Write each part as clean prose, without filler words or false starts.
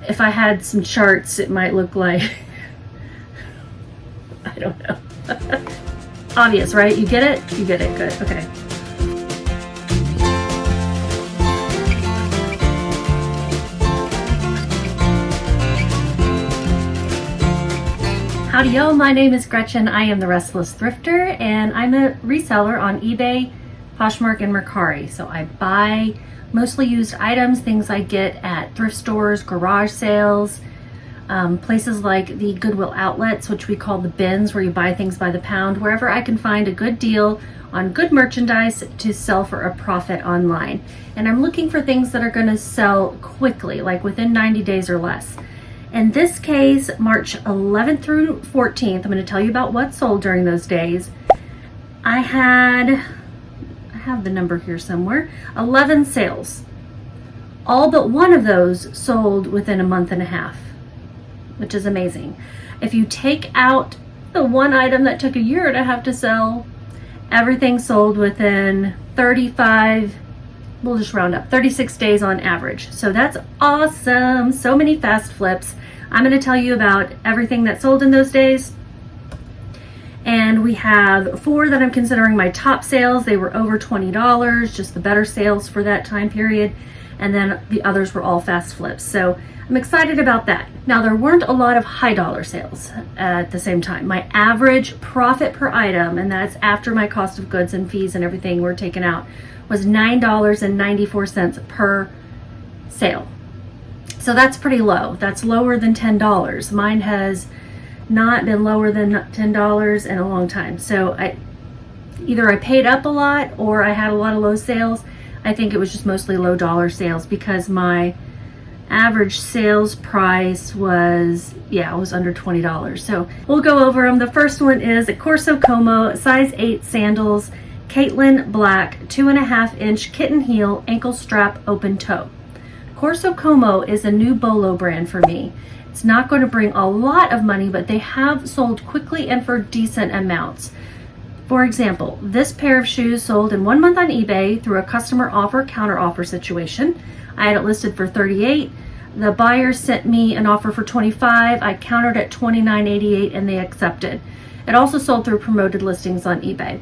if I had some charts, it might look like, I don't know. Obvious, right? You get it? You get it. Good. Okay. Howdy yo, my name is Gretchen. I am the Restless Thrifter, and I'm a reseller on eBay, Poshmark, and Mercari. So I buy mostly used items, things I get at thrift stores, garage sales, places like the Goodwill outlets, which we call the bins, where you buy things by the pound, wherever I can find a good deal on good merchandise to sell for a profit online. And I'm looking for things that are going to sell quickly, like within 90 days or less. In this case, March 11th through 14th, I'm going to tell you about what sold during those days. I have the number here somewhere, 11 sales. All but one of those sold within a month and a half, which is amazing. If you take out the one item that took a year and a half to sell, everything sold within 35, we'll just round up, 36 days on average. So that's awesome. So many fast flips. I'm going to tell you about everything that sold in those days. And we have 4 that I'm considering my top sales. They were over $20, just the better sales for that time period. And then the others were all fast flips. So I'm excited about that. Now, there weren't a lot of high dollar sales at the same time. My average profit per item, and that's after my cost of goods and fees and everything were taken out, was $9.94 per sale. So that's pretty low. That's lower than $10. Mine has not been lower than $10 in a long time. So either I paid up a lot or I had a lot of low sales. I think it was just mostly low dollar sales because my average sales price was, it was under $20. So we'll go over them. The first one is a Corso Como size 8 sandals, Caitlin black, 2.5 inch kitten heel, ankle strap, open toe. Corso Como is a new Bolo brand for me. It's not going to bring a lot of money, but they have sold quickly and for decent amounts. For example, this pair of shoes sold in 1 month on eBay through a customer offer counter offer situation. I had it listed for $38. The buyer sent me an offer for $25. I countered at $29.88 and they accepted. It also sold through promoted listings on eBay.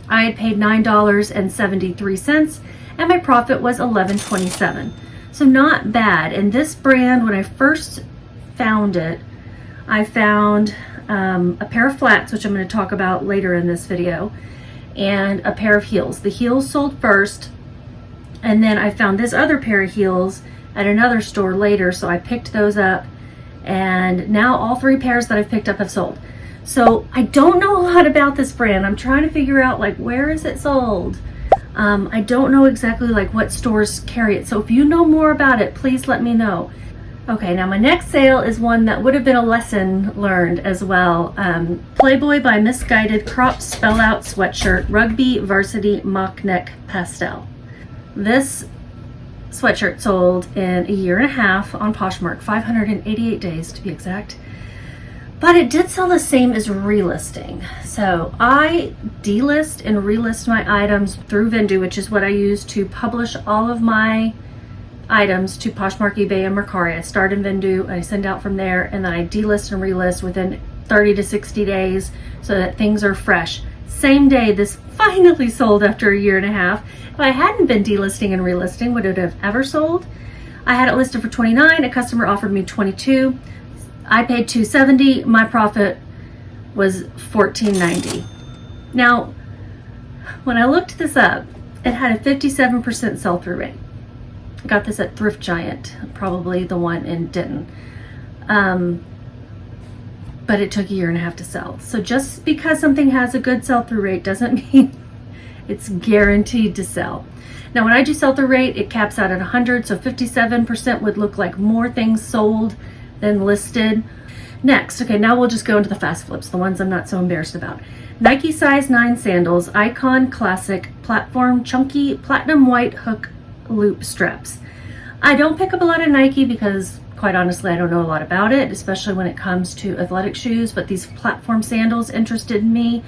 I had paid $9.73 and my profit was $11.27. So not bad. And this brand, when I first found it, I found a pair of flats, which I'm going to talk about later in this video, and a pair of heels. The heels sold first, and then I found this other pair of heels at another store later, so I picked those up, and now all 3 pairs that I've picked up have sold. So I don't know a lot about this brand. I'm trying to figure out, like, where is it sold? I don't know exactly like what stores carry it. So if you know more about it, please let me know. Okay, now my next sale is one that would have been a lesson learned as well. Playboy by Misguided crop spell out sweatshirt, rugby varsity mock neck pastel. This sweatshirt sold in a year and a half on Poshmark, 588 days to be exact. But it did sell the same as relisting. So I delist and relist my items through Vendoo, which is what I use to publish all of my items to Poshmark, eBay, and Mercari. I start in Vendoo, I send out from there, and then I delist and relist within 30 to 60 days so that things are fresh. Same day, this finally sold after a year and a half. If I hadn't been delisting and relisting, would it have ever sold? I had it listed for $29. A customer offered me $22. I paid $270. My profit was $14.90. Now, when I looked this up, it had a 57% sell-through rate. I got this at Thrift Giant, probably the one in Denton. But it took a year and a half to sell. So just because something has a good sell-through rate doesn't mean it's guaranteed to sell. Now, when I do sell-through rate, it caps out at 100, so 57% would look like more things sold than listed. Next, okay, now we'll just go into the fast flips, the ones I'm not so embarrassed about. Nike size 9 sandals, Icon Classic, platform, chunky, platinum white hook loop straps. I don't pick up a lot of Nike because, quite honestly, I don't know a lot about it, especially when it comes to athletic shoes, but these platform sandals interested me.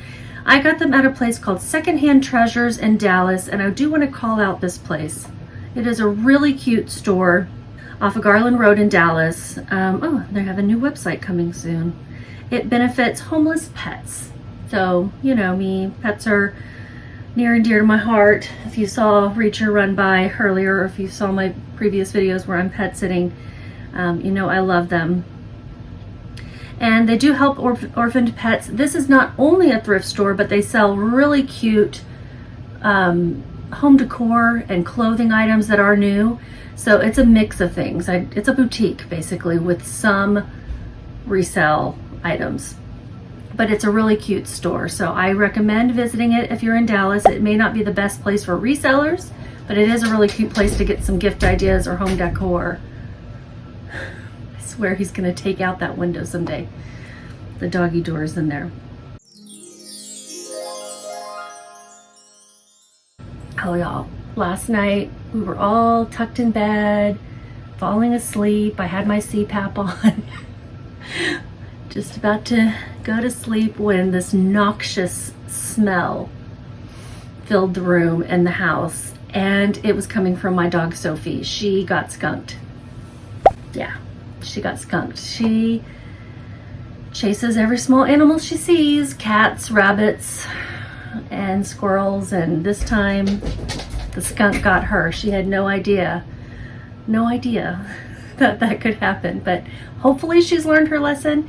I got them at a place called Secondhand Treasures in Dallas, and I do want to call out this place. It is a really cute store. off of Garland Road in Dallas. Oh, they have a new website coming soon. It benefits homeless pets. So, you know me, pets are near and dear to my heart. If you saw Reacher run by earlier, or if you saw my previous videos where I'm pet sitting, you know I love them. And they do help orphaned pets. This is not only a thrift store, but they sell really cute home decor and clothing items that are new. So it's a mix of things. It's a boutique basically with some resale items, but it's a really cute store. So I recommend visiting it if you're in Dallas. It may not be the best place for resellers, but it is a really cute place to get some gift ideas or home decor. I swear he's gonna take out that window someday. The doggy door is in there. Oh y'all, last night we were all tucked in bed, falling asleep. I had my CPAP on. Just about to go to sleep when this noxious smell filled the room and the house, and it was coming from my dog Sophie. She got skunked. Yeah, she got skunked. She chases every small animal she sees, cats, rabbits, and squirrels, and this time the skunk got her. She had no idea that that could happen, but hopefully she's learned her lesson.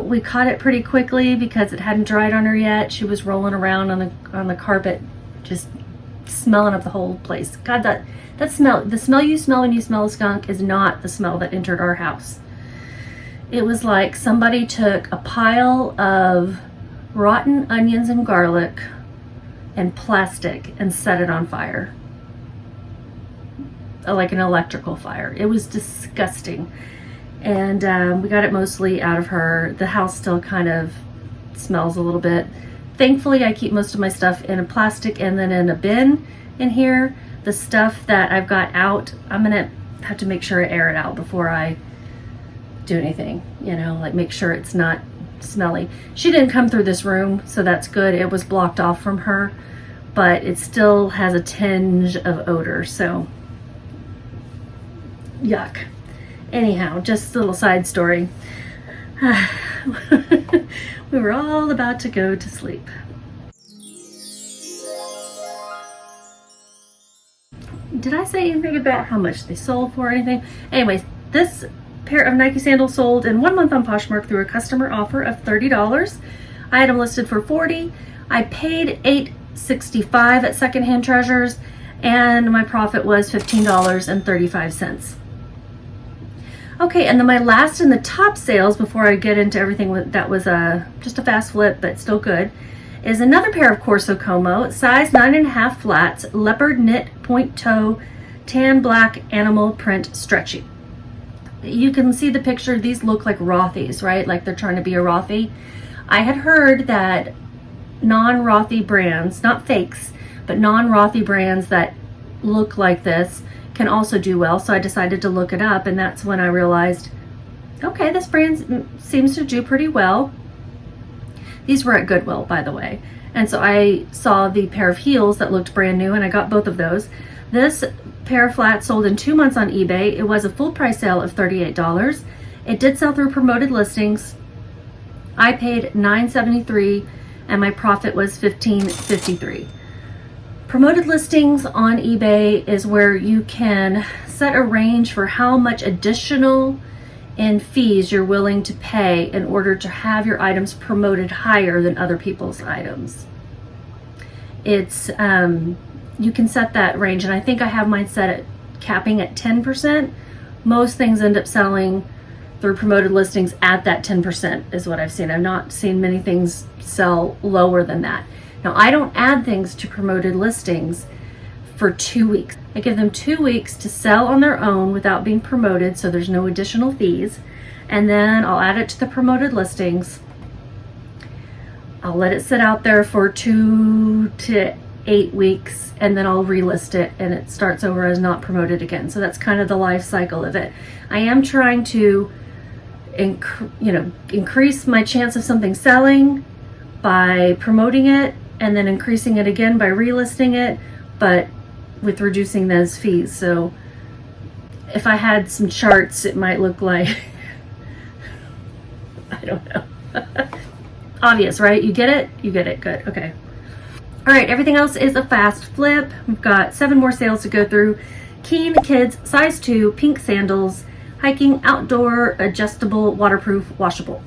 We caught it pretty quickly because it hadn't dried on her yet. She was rolling around on the carpet, just smelling up the whole place. God, that smell, the smell you smell when you smell a skunk is not the smell that entered our house. It was like somebody took a pile of rotten onions and garlic and plastic and set it on fire. Like an electrical fire. It was disgusting. And we got it mostly out of her. The house still kind of smells a little bit. Thankfully, I keep most of my stuff in a plastic and then in a bin in here. The stuff that I've got out, I'm gonna have to make sure I air it out before I do anything, you know, like make sure it's not smelly. She didn't come through this room, so that's good. It was blocked off from her, but it still has a tinge of odor, so yuck. Anyhow, just a little side story. We were all about to go to sleep. Did I say anything about how much they sold for or anything? Anyways, this pair of Nike sandals sold in 1 month on Poshmark through a customer offer of $30. I had them listed for $40. I paid $8.65 at Secondhand Treasures, and my profit was $15.35. Okay, and then my last in the top sales before I get into everything that was just a fast flip but still good is another pair of Corso Como, size 9.5 flats, leopard knit point toe, tan black animal print stretchy. You can see the picture. These look like Rothy's, right? Like they're trying to be a Rothy. I had heard that non-Rothy brands, not fakes, but non-Rothy brands that look like this can also do well, so I decided to look it up, and that's when I realized, okay, this brand seems to do pretty well. These were at Goodwill, by the way, and so I saw the pair of heels that looked brand new, and I got both of those. This pair of flats sold in 2 months on eBay. It was a full price sale of $38. It did sell through promoted listings. I paid $9.73 and my profit was $15.53. Promoted listings on eBay is where you can set a range for how much additional in fees you're willing to pay in order to have your items promoted higher than other people's items. It's you can set that range, and I think I have mine set at capping at 10%. Most things end up selling through promoted listings at that 10% is what I've seen. I've not seen many things sell lower than that. Now, I don't add things to promoted listings for 2 weeks. I give them 2 weeks to sell on their own without being promoted, so there's no additional fees. And then I'll add it to the promoted listings. I'll let it sit out there for 2 to 8 weeks, and then I'll relist it and it starts over as not promoted again. So that's kind of the life cycle of it. I am trying to increase my chance of something selling by promoting it, and then increasing it again by relisting it, but with reducing those fees. So if I had some charts, it might look like, I don't know. Obvious, right? You get it? You get it. Good. Okay. All right. Everything else is a fast flip. We've got 7 more sales to go through. Keen Kids size 2 pink sandals, hiking, outdoor, adjustable, waterproof, washable.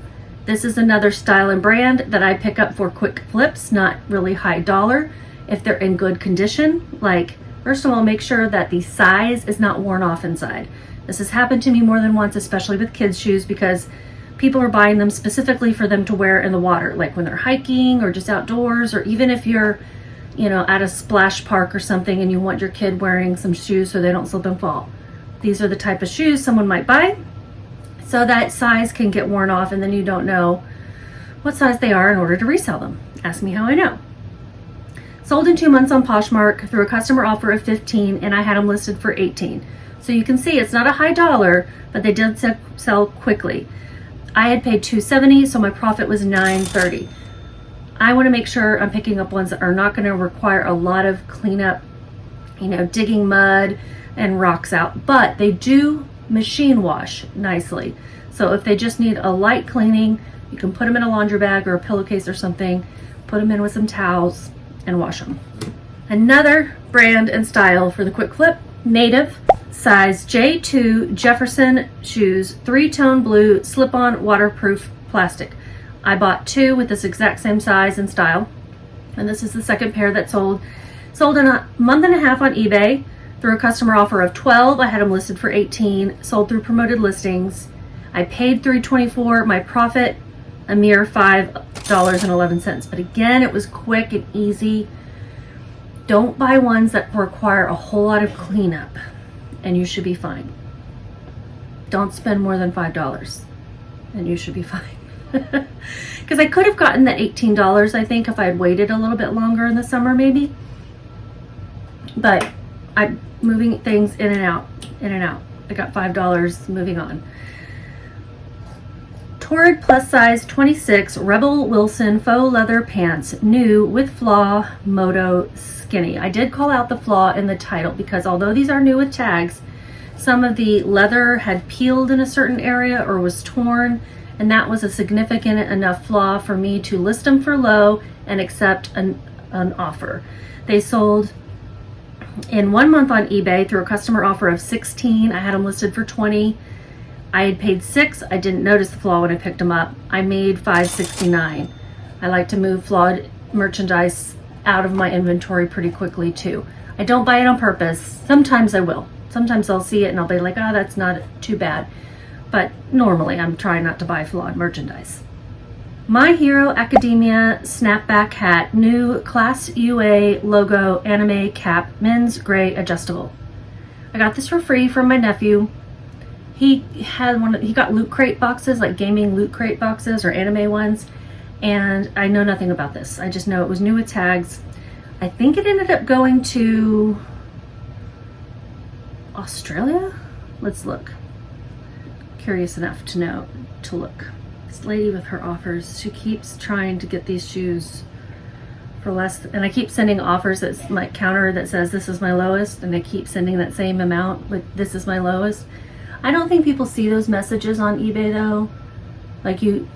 This is another style and brand that I pick up for quick flips, not really high dollar. If they're in good condition, like, first of all, make sure that the size is not worn off inside. This has happened to me more than once, especially with kids' shoes, because people are buying them specifically for them to wear in the water, like when they're hiking or just outdoors, or even if you're, at a splash park or something and you want your kid wearing some shoes so they don't slip and fall. These are the type of shoes someone might buy, so that size can get worn off and then you don't know what size they are in order to resell them. Ask me how I know. Sold in 2 months on Poshmark through a customer offer of 15, and I had them listed for 18. So you can see it's not a high dollar, but they did sell quickly. I had paid $270, so my profit was $930. I want to make sure I'm picking up ones that are not going to require a lot of cleanup, digging mud and rocks out, but they do machine wash nicely. So if they just need a light cleaning, you can put them in a laundry bag or a pillowcase or something, put them in with some towels and wash them. Another brand and style for the quick flip, Native, size J2 Jefferson shoes, 3-tone blue, slip-on, waterproof plastic. I bought 2 with this exact same size and style, and this is the second pair that sold. Sold in a month and a half on eBay through a customer offer of 12. I had them listed for 18. Sold through promoted listings. I paid $324. My profit, a mere $5.11. But again, it was quick and easy. Don't buy ones that require a whole lot of cleanup, and you should be fine. Don't spend more than $5, and you should be fine. Because I could have gotten that $18, I think, if I had waited a little bit longer in the summer, maybe. But I'm moving things in and out, in and out. I got $5, moving on. Torrid plus size 26 Rebel Wilson faux leather pants, new with flaw, moto skinny. I did call out the flaw in the title because although these are new with tags, some of the leather had peeled in a certain area or was torn, and that was a significant enough flaw for me to list them for low and accept an offer. They sold in 1 month on eBay through a customer offer of 16. I had them listed for 20. I had paid $6. I didn't notice the flaw when I picked them up. I made $5.69. I like to move flawed merchandise out of my inventory pretty quickly too. I don't buy it on purpose. Sometimes I will. Sometimes I'll see it and I'll be like, oh, that's not too bad. But normally I'm trying not to buy flawed merchandise. My Hero Academia snapback hat, new Class UA logo anime cap, men's gray adjustable. I got this for free from my nephew. He got Loot Crate boxes, like gaming Loot Crate boxes or anime ones, and I know nothing about this. I just know it was new with tags. I think it ended up going to Australia? Let's look. Curious enough to know to look. This lady with her offers, she keeps trying to get these shoes for less, and I keep sending offers that's my counter that says this is my lowest, and they keep sending that same amount with this is my lowest. I don't think people see those messages on eBay though. Like you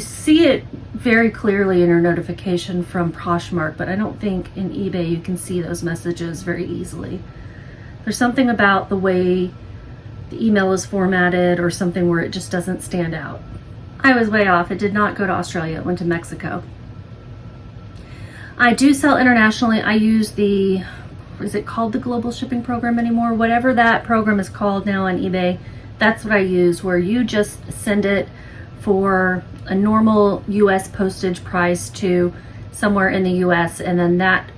see it very clearly in your notification from Poshmark, but I don't think in eBay you can see those messages very easily. There's something about the way the email is formatted or something where it just doesn't stand out. I was way off. It did not go to Australia. It went to Mexico. I do sell internationally. I use is it called the Global Shipping Program anymore? Whatever that program is called now on eBay, that's what I use, where you just send it for a normal US postage price to somewhere in the US, and then that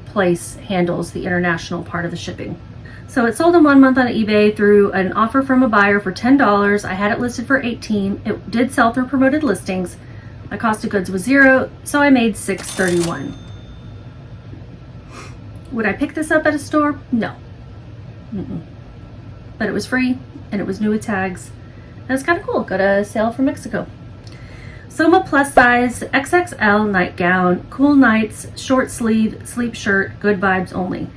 place handles the international part of the shipping. So it sold in 1 month on eBay through an offer from a buyer for $10. I had it listed for $18. It did sell through promoted listings. My cost of goods was $0, so I made $6.31. Would I pick this up at a store? No. But it was free and it was new with tags. And it's kind of cool. Got a sale from Mexico. Soma plus size XXL nightgown, cool nights, short sleeve, sleep shirt, good vibes only.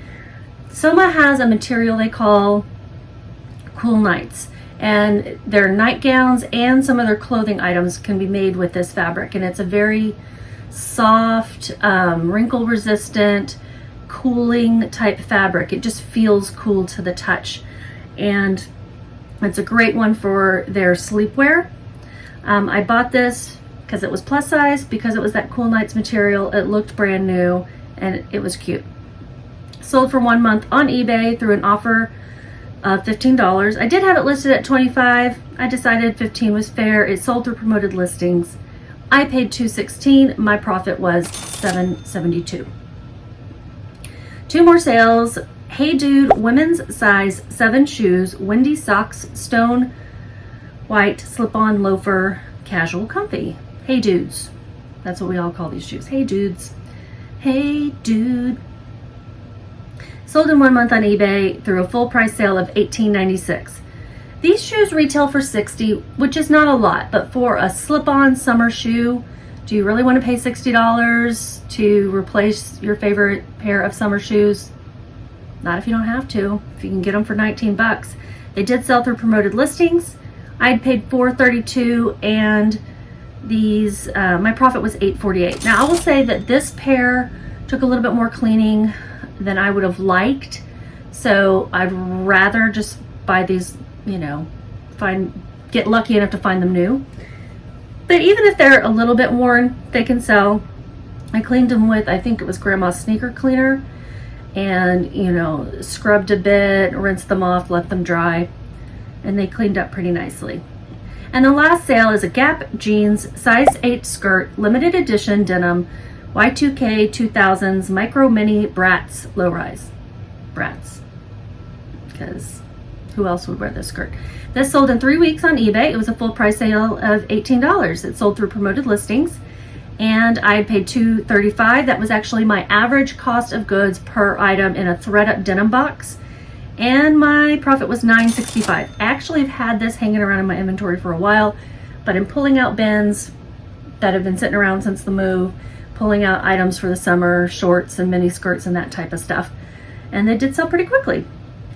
Soma has a material they call cool nights. And their nightgowns and some of their clothing items can be made with this fabric. And it's a very soft, wrinkle resistant, cooling type fabric. It just feels cool to the touch. And it's a great one for their sleepwear. I bought this because it was plus size, because it was that cool nights material. It looked brand new and it was cute. Sold for 1 month on eBay through an offer of $15. I did have it listed at $25. I decided $15 was fair. It sold through promoted listings. I paid $216. My profit was $772. 2 more sales. Hey Dude women's size 7 shoes, windy socks, stone white slip-on loafer, casual comfy. Hey Dudes. That's what we all call these shoes. Hey Dudes. Hey Dude. Sold in 1 month on eBay through a full price sale of $18.96. These shoes retail for $60, which is not a lot, but for a slip-on summer shoe, do you really want to pay $60 to replace your favorite pair of summer shoes? Not if you don't have to. If you can get them for 19 bucks. They did sell through promoted listings. I'd paid $432, and these my profit was $848. Now I will say that this pair took a little bit more cleaning than I would have liked, so I'd rather just buy these, you know, get lucky enough to find them new. But even if they're a little bit worn, they can sell. I cleaned them with, I think it was Grandma's sneaker cleaner, and, you know, scrubbed a bit, rinsed them off, let them dry, and they cleaned up pretty nicely. And the last sale is a Gap jeans size 8 skirt, limited edition denim, Y2K 2000s micro mini Bratz low rise. Bratz, because who else would wear this skirt? This sold in 3 weeks on eBay. It was a full price sale of $18. It sold through promoted listings, and I had paid $235. That was actually my average cost of goods per item in a thread up denim box, and my profit was $965. I actually have had this hanging around in my inventory for a while, but in pulling out bins that have been sitting around since the move, pulling out items for the summer, shorts and mini skirts and that type of stuff, and they did sell pretty quickly.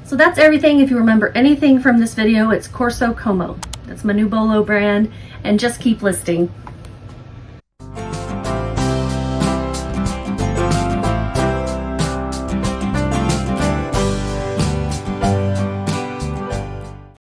So that's everything. If you remember anything from this video, it's Corso Como. That's my new Bolo brand, and just keep listing.